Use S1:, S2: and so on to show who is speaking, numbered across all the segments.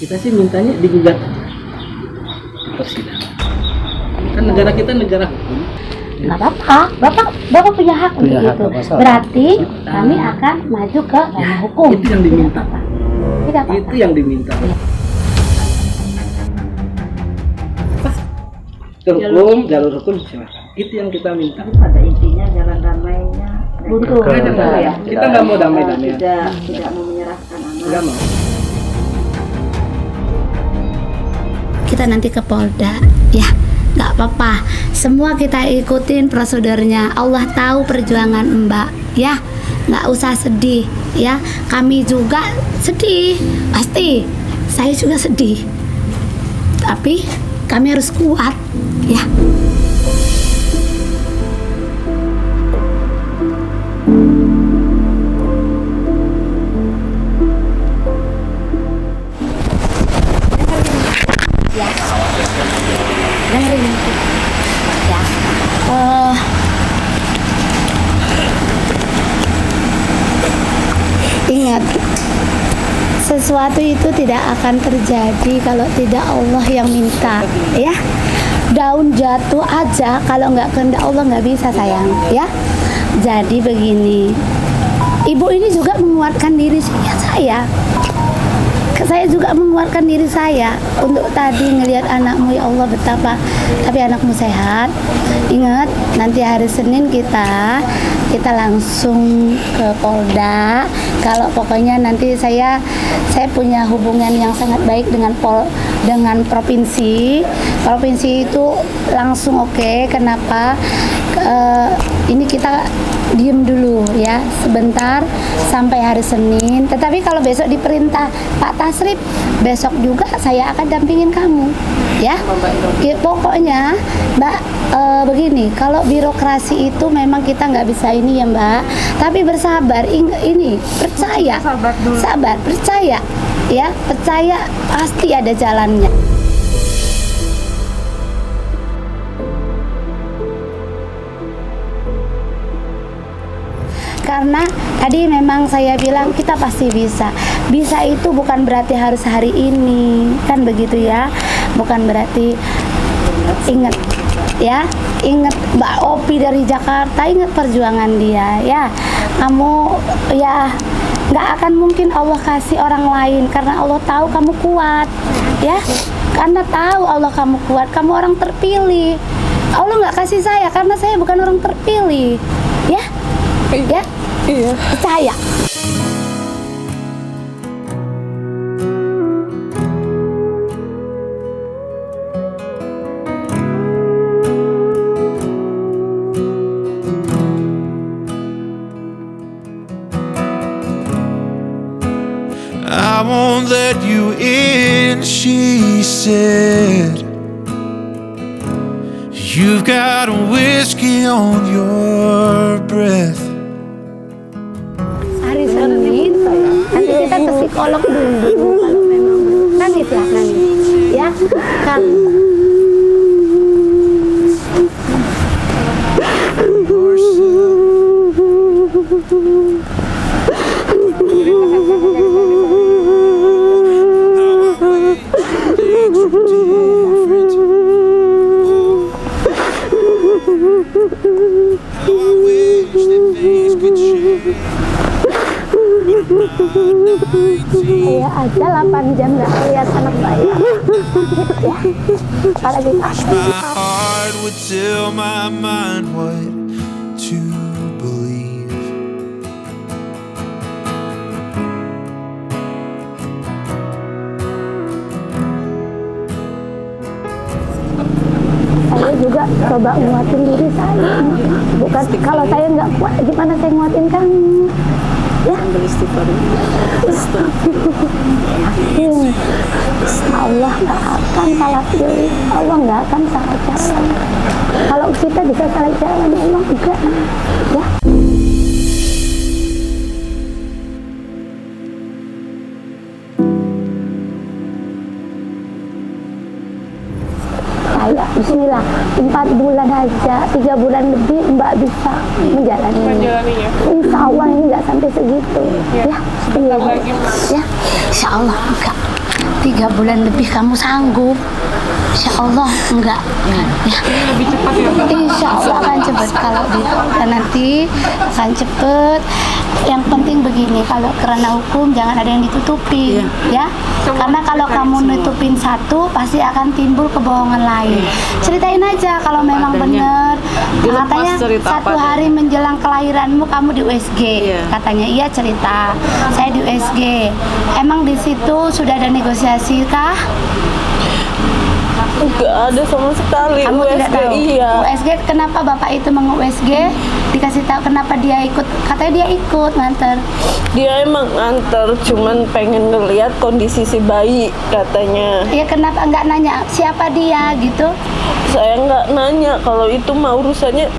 S1: Kita sih mintanya digugat ke persidangan. Kan negara kita negara hukum.
S2: Nggak apa-apa, bapak punya hak untuk itu. Berarti kami akan maju ke ranah hukum.
S1: Itu yang diminta.
S2: Tidak apa-apa.
S1: Itu yang diminta. Jalur hukum silakan. Itu yang kita minta.
S3: Pada intinya jalan damainya
S2: Buntu.
S3: ya.
S1: Kita nggak mau damai-damai.
S3: Tidak mau menyerahkan anak.
S1: Nggak mau.
S2: Kita nanti ke Polda, ya. Nggak apa-apa, semua kita ikutin prosedurnya. Allah tahu perjuangan Mbak, ya. Nggak usah sedih, ya. Kami juga sedih, pasti. Saya juga sedih. Tapi kami harus kuat, ya. Dengerin ya. Ingat, sesuatu itu tidak akan terjadi kalau tidak Allah yang minta, ya. Daun jatuh aja kalau nggak kehendak Allah nggak bisa, sayang, ya. Jadi begini, ibu ini juga menguatkan diri saya. Saya juga mengeluarkan diri saya untuk tadi ngelihat anakmu, ya Allah betapa, tapi anakmu sehat. Ingat, nanti hari Senin kita langsung ke Polda. Kalau pokoknya nanti saya punya hubungan yang sangat baik dengan provinsi itu langsung oke. Kenapa? Ini kita diem dulu ya sebentar sampai hari Senin. Tetapi kalau besok diperintah Pak Tasrif, besok juga saya akan dampingin kamu, ya. Pokoknya Mbak, begini, kalau birokrasi itu memang kita nggak bisa ini ya Mbak, tapi bersabar. Ini percaya, sabar, percaya, ya, percaya pasti ada jalannya. Karena tadi memang saya bilang kita pasti bisa. Bisa itu bukan berarti harus hari ini, kan begitu ya. Bukan berarti, ingat ya, ingat Mbak Opi dari Jakarta, ingat perjuangan dia ya. Kamu ya nggak akan mungkin Allah kasih orang lain karena Allah tahu kamu kuat ya. Karena tahu Allah kamu kuat, kamu orang terpilih. Allah nggak kasih saya karena saya bukan orang terpilih ya. Ya, iya. Percaya.
S4: I won't let you in, she said. You've got a whiskey on your breath.
S2: Hari Senin nanti kita ke psikolog dulu kalau memang nangis ya, nangis ya kan. Saya aja 8 jam gak lihat anak saya ya, apalagi
S4: My heart would tell my mind what to believe.
S2: saya juga coba nguatin diri saya. Bukan kalau saya nggak kuat, gimana saya nguatin kamu? Ya, yakin Allah nggak akan salah pilih, Allah nggak akan salah jalan. Kalau kita bisa salah jalan, Allah enggak, ya. Saya bismillah 4 bulan aja, 3 bulan lebih Mbak bisa menjalaninya. Insya Allah ini nggak sampai segitu, ya. Iya, ya. Insya Allah enggak. 3 bulan lebih kamu sanggup. Insya Allah enggak ya.
S1: Lebih cepat ya.
S2: Insya Allah akan cepat kalau dan nanti akan cepet. Yang penting begini, kalau karena hukum jangan ada yang ditutupi ya. Karena kalau kamu nutupin satu pasti akan timbul kebohongan lain. Ceritain aja kalau memang benar. Katanya satu hari menjelang kelahiranmu kamu di USG. Katanya iya cerita. Saya di USG. Emang di situ sudah ada negosiasi kah?
S5: Enggak ada sama sekali.
S2: Kamu
S5: USG,
S2: tidak tahu.
S5: iya.
S2: USG kenapa bapak itu mau USG? Dikasih tahu kenapa dia ikut? Katanya dia ikut nganter.
S5: Dia emang nganter, cuman pengen ngeliat kondisi si bayi katanya.
S2: Ya kenapa nggak nanya siapa dia gitu?
S5: Saya nggak nanya, kalau itu mah urusannya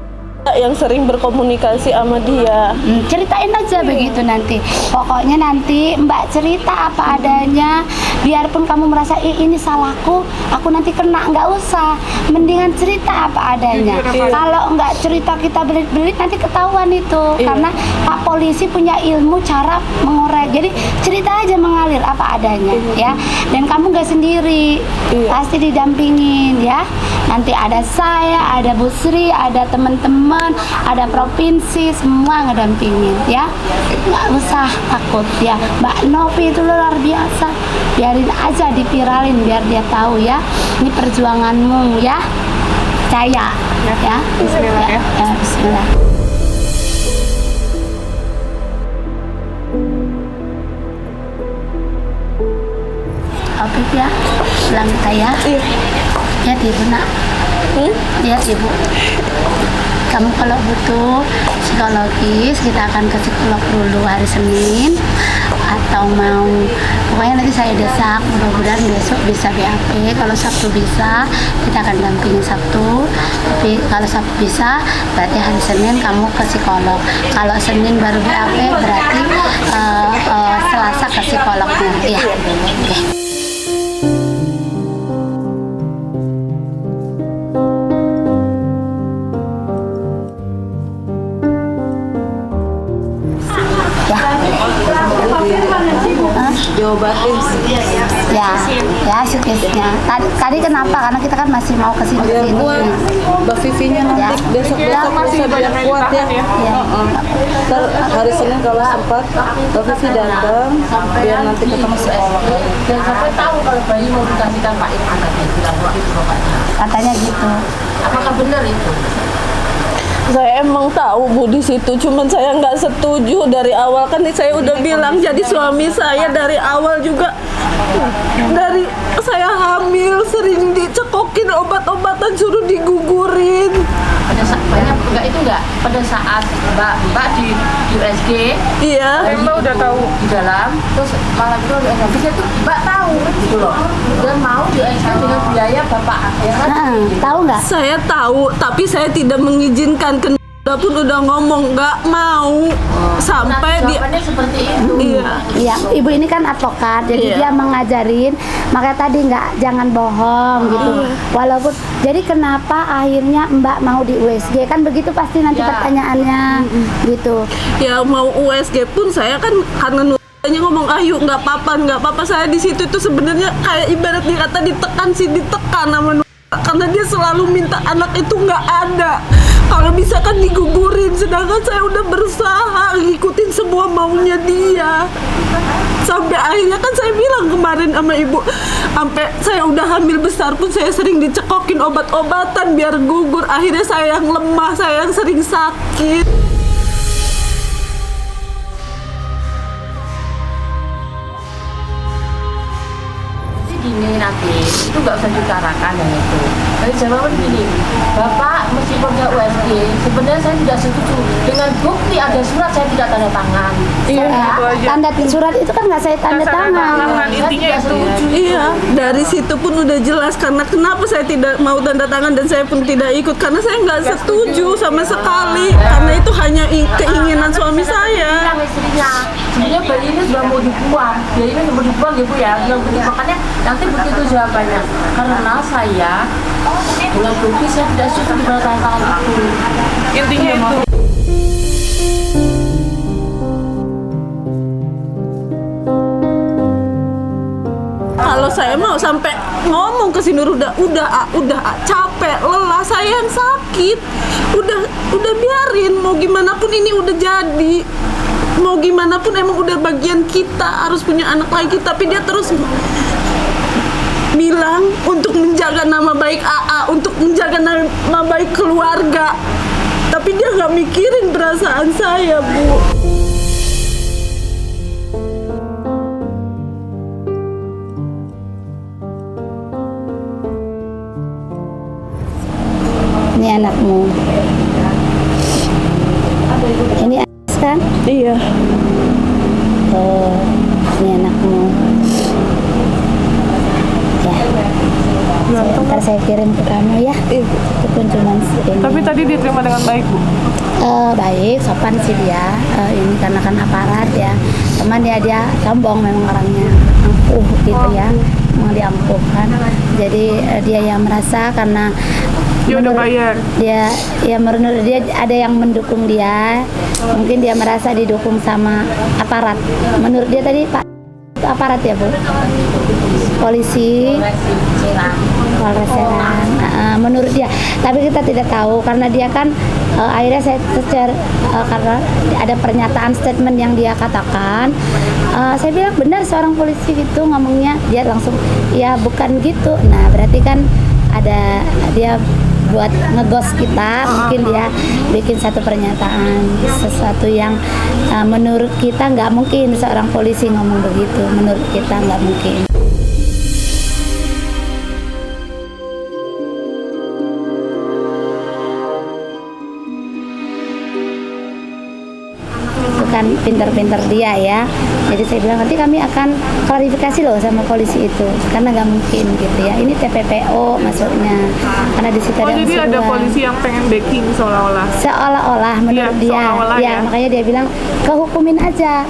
S5: yang sering berkomunikasi sama dia.
S2: Ceritain aja begitu nanti. Pokoknya nanti Mbak cerita apa adanya. Biarpun kamu merasa ini salahku, aku nanti kena, nggak usah. Mendingan cerita apa adanya. Kalau nggak cerita kita belit-belit nanti ketahuan itu. Karena Pak Polisi punya ilmu cara mengorek. Jadi cerita aja mengalir apa adanya ya. Dan kamu nggak sendiri, pasti didampingin ya. Nanti ada saya, ada Bu Sri, ada teman-teman, ada provinsi, semua ngedampingin ya. Nggak usah takut ya. Mbak Novi itu luar biasa. Biarin aja dipiralin biar dia tahu ya. Ini perjuanganmu ya. Percaya ya. Bismillah ya. Bismillah. Oke ya. Pulang kita ya. Ya ibu nak. Ya ibu. Kamu kalau butuh psikologis kita akan ke psikolog dulu hari Senin, atau mau pokoknya nanti saya desak, mudah-mudahan besok bisa BAP. Kalau Sabtu bisa kita akan dampingi Sabtu, tapi kalau Sabtu bisa berarti hari Senin kamu ke psikolog. Kalau Senin baru BAP berarti Selasa ke psikolognya ya. Oke.
S3: Diobatin
S2: ya psikisnya. Tadi kenapa? Karena kita kan masih mau ke sini.
S3: Mbak Vivinya nanti besok bisa biar kuat ya. Ntar hari Senin kalau sempat Mbak Vivi datang biar nanti ketemu psikolog.
S1: Dan sampai tahu kalau bayi mau dikasihkan Pak Irfan
S2: Katanya gitu.
S1: apakah benar itu?
S5: Saya emang tahu Bu di situ, cuman saya nggak setuju dari awal. Kan saya udah bilang, jadi suami saya dari awal juga, dari saya hamil sering dicekokin obat-obatan, suruh digugurin.
S1: Pada saat banyak pada saat Mbak di USG,
S5: Iya.
S1: Mbak udah tahu di dalam, terus malah itu habisnya tuh Mbak tahu gitu loh, dan mau di USG dengan biaya Bapak ya kan?
S2: Tahu nggak?
S5: Saya tahu, tapi saya tidak mengizinkan. Udah pun udah ngomong nggak mau sampai di.
S1: Jawabannya seperti itu.
S2: Iya, ibu ini kan advokat, jadi dia mengajarin, makanya tadi jangan bohong gitu. Walaupun, jadi kenapa akhirnya Mbak mau di USG, kan begitu pasti nanti pertanyaannya gitu.
S5: Ya mau USG pun saya kan karena hanya ngomong ayo nggak apa-apa saya di situ itu sebenarnya kayak ibarat dikata ditekan sama karena dia selalu minta anak itu nggak ada. Kalau bisa kan digugurin, sedangkan saya udah berusaha ngikutin semua maunya dia. Sampai akhirnya kan saya bilang kemarin sama ibu, sampai saya udah hamil besar pun saya sering dicekokin obat-obatan biar gugur. Akhirnya saya yang lemah, saya yang sering sakit.
S1: Gini nanti itu nggak usah diutarakan yang itu. Dari jawaban gini, Bapak meskipun ke USG, sebenarnya saya tidak setuju dengan bukti ada surat saya tidak tanda tangan.
S2: Tanda surat itu kan nggak saya tanda tangan.
S1: Intinya itu.
S5: Iya, dari situ pun udah jelas karena kenapa saya tidak mau tanda tangan dan saya pun tidak ikut karena saya nggak setuju sama sekali karena itu hanya keinginan suami saya.
S1: Bilang istrinya, sebenarnya bayi ini sudah mau dibuang, bayi ini sudah mau dibuang ya Bu ya. Makanya nanti begitu jawabannya, karena saya dengan bukti saya tidak setuju di tanda tangan itu. Intinya itu.
S5: Kalau Saya mau sampai ngomong ke si Nur, udah capek, lelah, saya yang sakit. Udah biarin, mau gimana pun ini udah jadi. Mau gimana pun emang udah bagian kita harus punya anak lagi, tapi dia terus bilang untuk menjaga nama baik AA, untuk menjaga nama baik keluarga. Tapi dia nggak mikirin perasaan saya, Bu.
S2: Ini anakmu. Ini Anas kan?
S5: Iya.
S2: Oh, ini anakmu. Ya, ntar saya kirim ke kamu ya. Itu pun cuma ini.
S5: Tapi tadi diterima dengan baik, Bu.
S2: Baik, sopan sih dia. Ini karena kan aparat ya. Cuman dia sombong memang orangnya, ampuh gitu ya. Memang diampuhkan. Jadi dia yang merasa karena
S5: Dia udah bayar.
S2: Menurut dia ada yang mendukung dia. Mungkin dia merasa didukung sama aparat. Menurut dia tadi Pak aparat ya Bu? Polisi. Polres Serang. Menurut dia, tapi kita tidak tahu karena dia kan akhirnya saya karena ada pernyataan statement yang dia katakan, saya bilang benar seorang polisi gitu ngomongnya, dia langsung ya bukan gitu. Nah berarti kan ada dia buat ngegos kita, mungkin dia bikin satu pernyataan sesuatu yang menurut kita nggak mungkin seorang polisi ngomong begitu, menurut kita nggak mungkin. Bukan pinter-pinter dia ya. Jadi saya bilang nanti kami akan klarifikasi loh sama polisi itu, karena nggak mungkin gitu ya. Ini TPPO masuknya, karena di situ ada
S5: Jadi ada polisi yang pengen backing seolah-olah
S2: menurut dia.
S5: seolah-olah
S2: Ya, makanya dia bilang kehukumin aja.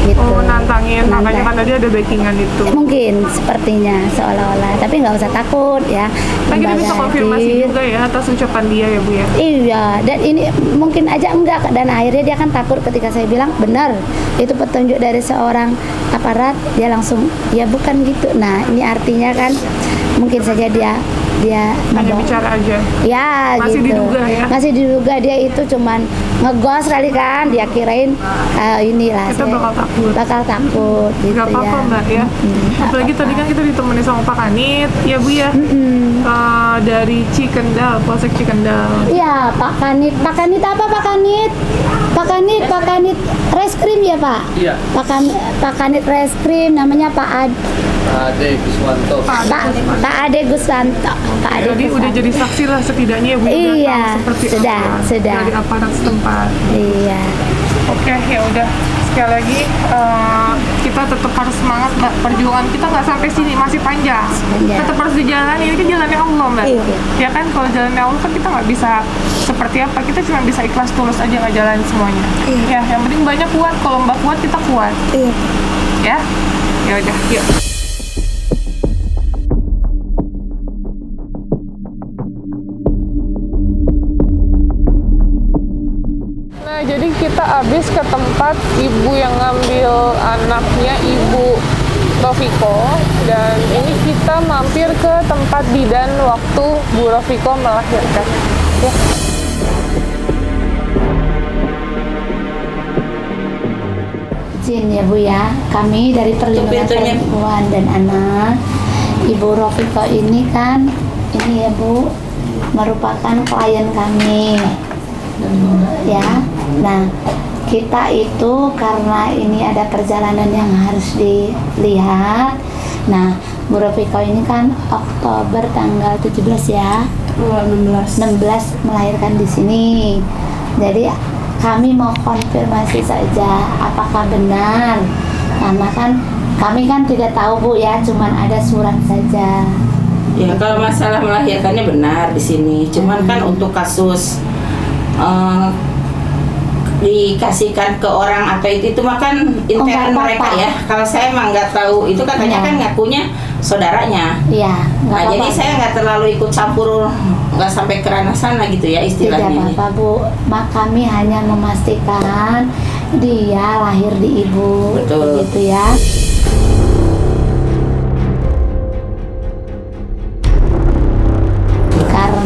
S2: Gitu.
S5: Nantangin, makanya kan tadi ada backingan itu.
S2: Mungkin sepertinya seolah-olah, tapi nggak usah takut ya.
S5: Kan kita bisa
S2: Lembaga
S5: konfirmasi
S2: hadir.
S5: juga ya atas ucapan dia ya Bu ya.
S2: Iya, dan ini mungkin aja enggak, dan akhirnya dia kan takut ketika saya bilang benar itu petunjuk dari seorang aparat, dia langsung ya bukan gitu. Nah ini artinya kan mungkin saja dia
S5: Hanya
S2: ngomong.
S5: bicara aja.
S2: Ya
S5: Masih
S2: gitu.
S5: diduga ya?
S2: Masih diduga dia itu cuman ngegos kali kan, dia kirain inilah
S5: Kita bakal takut.
S2: gitu.
S5: Gak apa-apa
S2: ya.
S5: Mbak ya. Apalagi tadi kan kita ditemani sama Pak Kanit ya Bu ya. Dari Cikendal, Polsek Cikendal.
S2: Iya, Pak Kanit apa Pak Kanit? Pak Kanit Reskrim ya Pak?
S6: Iya.
S2: Pak Kanit Reskrim, namanya Pak
S6: Ade Guswanto.
S2: Pak Ade Guswanto. Pak Ade
S5: Jadi udah
S2: Guswanto.
S5: jadi saksi lah setidaknya ya Bu.
S2: Iya,
S5: Tahu seperti
S2: sudah,
S5: apa
S2: sudah.
S5: dari aparat setempat.
S2: Iya.
S5: Oke, ya udah. Sekali lagi kita tetap harus semangat Mbak. Perjuangan kita nggak sampai sini, masih panjang. Tetap harus dijalani. Ini kan jalannya Allah Mbak.
S2: Iya.
S5: Ya kan kalau jalannya Allah kan kita nggak bisa seperti apa. Kita cuma bisa ikhlas tulus aja ngejalanin semuanya.
S2: Iya.
S5: Ya, yang penting banyak kuat. Kalau Mbak kuat kita kuat.
S2: Iya.
S5: Ya. Ya udah, yuk. Nah, jadi kita habis ke tempat ibu yang ngambil anaknya, Ibu Rofiko, dan ini kita mampir ke tempat bidan waktu Bu Rofiko melahirkan. Ya.
S2: Izin ya Bu ya, kami dari Perlindungan Perempuan dan Anak, Ibu Rofiko ini kan, ini ya Bu, merupakan klien kami. Ya, nah kita itu karena ini ada perjalanan yang harus dilihat. Nah, Bu Rofiko ini kan Oktober tanggal 17 ya, 16 melahirkan di sini. Jadi kami mau konfirmasi saja apakah benar, karena kan kami kan tidak tahu Bu ya, cuman ada surat saja.
S7: Ya kalau masalah melahirkannya benar di sini, cuman kan untuk kasus dikasihkan ke orang atau itu mah kan intern
S2: nggak
S7: mereka
S2: apa-apa.
S7: ya. Kalau saya emang nggak tahu, itu katanya
S2: Iya.
S7: kan ngakunya saudaranya.
S2: Iya, nggak
S7: Nah, jadi
S2: apa-apa.
S7: saya nggak terlalu ikut campur, nggak sampai ke ranah sana gitu ya
S2: Tidak
S7: istilahnya.
S2: apa-apa Bu, kami hanya memastikan dia lahir di ibu,
S7: Betul.
S2: begitu ya.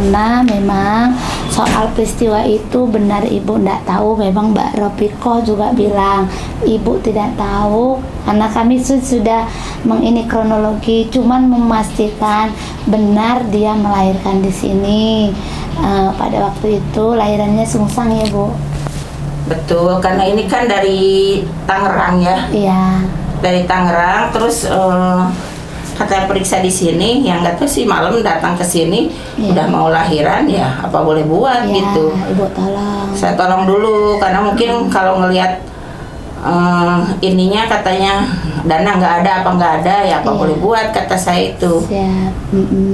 S2: karena memang soal peristiwa itu benar ibu tidak tahu. Memang Mbak Ropiko juga bilang ibu tidak tahu karena kami sudah mengini kronologi, cuman memastikan benar dia melahirkan di sini. Pada waktu itu lahirannya Sungsang ya Bu.
S7: Betul, karena ini kan dari Tangerang ya.
S2: Iya.
S7: Dari Tangerang, terus katanya periksa di sini, yang nggak tahu sih malam datang ke sini udah mau lahiran ya, apa boleh buat gitu.
S2: Ibu tolong.
S7: Saya tolong dulu karena mungkin kalau ngelihat ininya katanya dana nggak ada apa nggak ada ya apa boleh buat kata saya itu.
S2: Siap.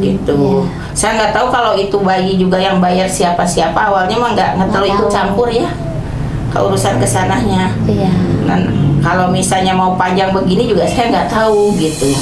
S7: Gitu. Saya nggak tahu kalau itu bayi juga yang bayar siapa awalnya mah nggak terlalu ikut campur ya ke urusan kesananya.
S2: Iya.
S7: Dan kalau misalnya mau panjang begini juga saya nggak tahu gitu.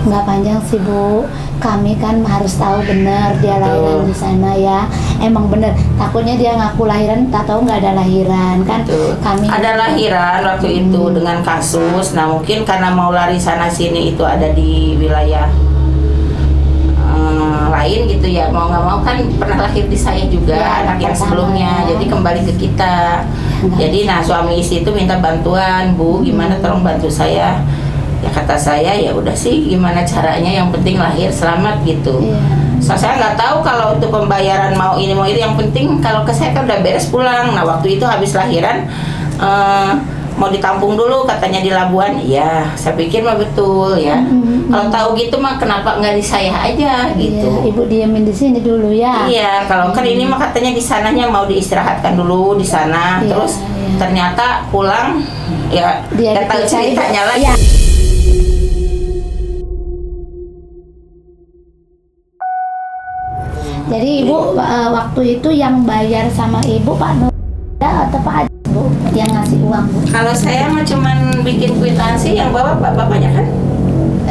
S2: Nggak panjang sih Bu, kami kan harus tahu benar dia lahiran di sana ya. Emang bener, takutnya dia ngaku lahiran, tak tahu nggak ada lahiran kan. Kami
S7: ada lahiran waktu itu dengan kasus. Nah mungkin karena mau lari sana sini itu ada di wilayah lain gitu ya, mau nggak mau kan pernah lahir di saya juga anak yang sebelumnya, jadi kembali ke kita. Jadi nah suami istri itu minta bantuan, Bu gimana tolong bantu saya. Ya kata saya ya udah sih gimana caranya, yang penting lahir selamat gitu. So, saya nggak tahu kalau untuk pembayaran mau ini yang penting kalau ke saya kan udah beres pulang. Nah waktu itu habis lahiran mau ditampung dulu katanya di Labuan. Ya saya pikir mah betul ya. Kalau tahu gitu mah kenapa nggak di saya aja gitu.
S2: Ibu diamin di sini dulu ya.
S7: Iya, kalau kan ini mah katanya di sananya mau diistirahatkan dulu di sana, terus ternyata pulang ya nggak tahu ceritanya lagi.
S2: Jadi ibu waktu itu yang bayar sama ibu Pak Nur atau Pak Adi Bu yang ngasih uang Bu?
S7: Kalau saya mah cuman bikin kwitansi, yang bawa bapaknya kan.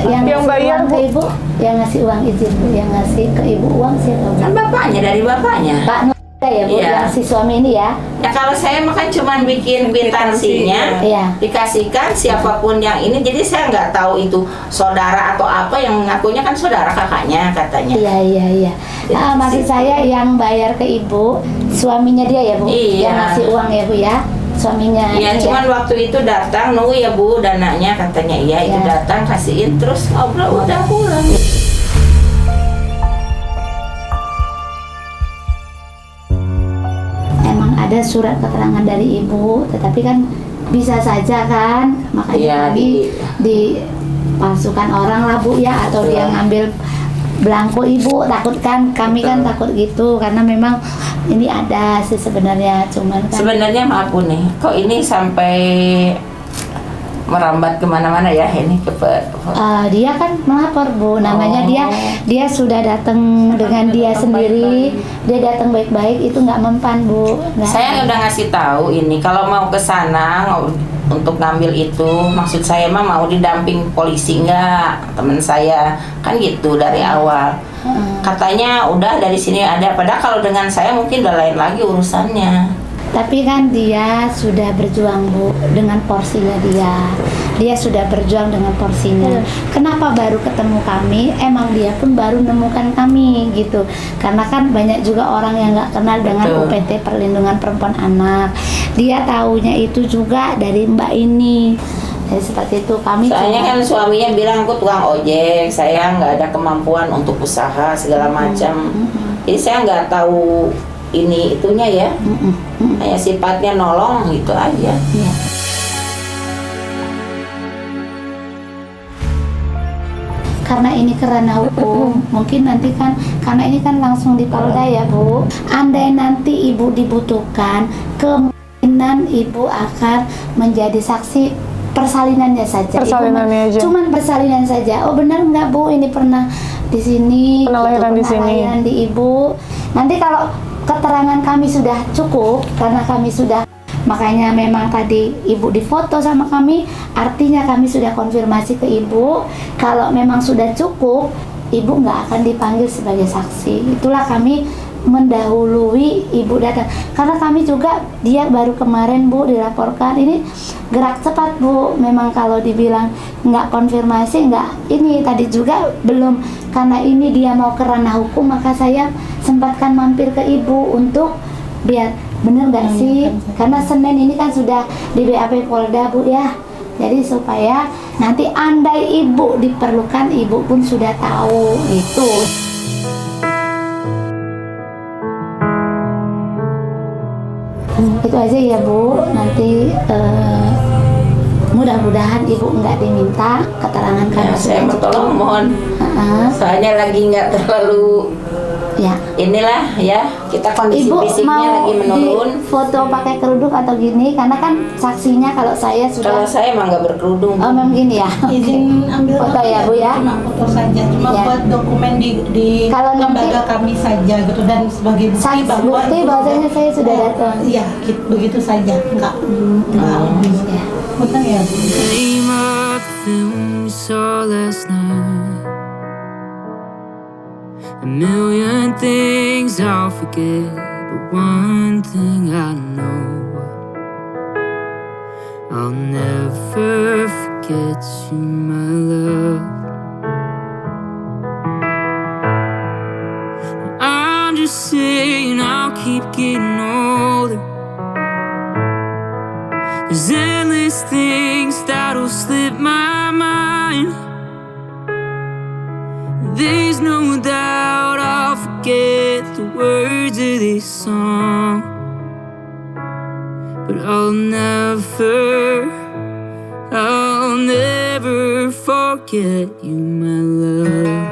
S2: Yang bayar uang ke ibu, yang ngasih uang izin Bu, yang ngasih ke ibu uang siapa Bu?
S7: Kan bapaknya, dari bapaknya.
S2: Pak Nur ya Bu, yang si suami ini ya.
S7: Ya kalau saya mah kan cuman bikin kwitansinya, dikasihkan siapapun yang ini, jadi saya nggak tahu itu saudara atau apa, yang ngakunya kan saudara kakaknya katanya.
S2: Iya. Maksud saya yang bayar ke ibu, suaminya dia ya Bu, yang ngasih uang ya Bu ya, suaminya.
S7: Iya, cuman waktu itu datang nunggu ya Bu dananya katanya, itu datang kasihin terus ngobrol udah pulang.
S2: Emang ada surat keterangan dari ibu, tetapi kan bisa saja kan, makanya kami dipalsukan orang lah Bu ya, atau dia ngambil belangko ibu, takut kan, kami kan takut gitu karena memang ini ada sih sebenarnya, cuman kan
S7: sebenarnya maaf Bu nih, kok ini sampai merambat kemana-mana ya ini ke
S2: dia kan melapor Bu, namanya dia sudah datang dengan dia sendiri, dia datang baik-baik, itu nggak mempan Bu.
S7: Saya udah ngasih tahu ini kalau mau ke sana untuk ngambil itu, maksud saya mah mau didamping polisi nggak, temen saya kan gitu dari awal. Katanya udah dari sini ada, padahal kalau dengan saya mungkin udah lain lagi urusannya.
S2: Tapi kan dia sudah berjuang Bu dengan porsinya dia sudah berjuang dengan porsinya. Kenapa baru ketemu kami? Emang dia pun baru menemukan kami gitu. Karena kan banyak juga orang yang nggak kenal dengan UPT Perlindungan Perempuan Anak. Dia taunya itu juga dari Mbak ini. Jadi seperti itu kami.
S7: Soalnya kan suaminya bilang aku tukang ojek, saya nggak ada kemampuan untuk usaha segala macam. Jadi saya nggak tahu ini itunya ya, hanya sifatnya nolong gitu aja.
S2: Karena ini kerana hukum, mungkin nanti kan karena ini kan langsung di Polda ya Bu. Andai nanti ibu dibutuhkan, kemungkinan ibu akan menjadi saksi persalinannya saja.
S8: Persalinannya aja.
S2: Cuman persalinan saja. Oh benar nggak Bu? Ini pernah di sini.
S8: Pernah lahiran di sini.
S2: Lahiran di ibu. Nanti kalau keterangan kami sudah cukup, karena kami sudah, makanya memang tadi ibu difoto sama kami, artinya kami sudah konfirmasi ke ibu kalau memang sudah cukup, ibu nggak akan dipanggil sebagai saksi. Itulah kami mendahului ibu datang. karena kami juga dia baru kemarin Bu dilaporkan ini gerak cepat Bu. Memang kalau dibilang nggak konfirmasi nggak ini tadi juga belum, karena ini dia mau ke ranah hukum maka saya sempatkan mampir ke Ibu untuk biar bener nggak sih, karena Senin ini kan sudah di BAP Polda Bu ya. Jadi supaya nanti andai Ibu diperlukan Ibu pun sudah tahu itu. Itu aja ya Bu, nanti mudah-mudahan Ibu nggak diminta keterangan kami.
S7: Saya mau tolong mohon, soalnya lagi nggak terlalu
S2: ya.
S7: Inilah ya, kita kondisi
S2: Ibu
S7: fisiknya
S2: mau
S7: lagi menurun.
S2: di foto pakai kerudung atau gini, karena kan saksinya kalau saya
S7: Kalau
S2: sudah
S7: saya emang nggak berkerudung.
S2: memang gini ya.
S8: Izin ambil
S2: foto ya Bu ya.
S8: Cuma foto saja, cuma
S2: Ya.
S8: buat dokumen di
S2: Kalau
S8: lembaga
S2: nanti-
S8: kami saja gitu, dan sebagai bukti
S2: Saksi
S8: bahwa
S2: bukti
S8: itu
S2: bahwasanya
S8: udah-
S2: saya sudah datang.
S8: Iya, begitu saja, enggak lebih.
S2: Ya.
S8: Betul ya.
S4: Name of the film we saw last night. A million things I'll forget, but one thing I know, I'll never forget you, my love. I'm just saying I'll keep getting older. There's endless things that'll slip my mind. There's no doubt I'll forget the words of this song, but I'll never forget you, my love.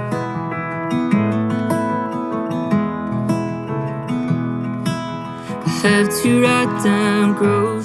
S4: I have to write down grow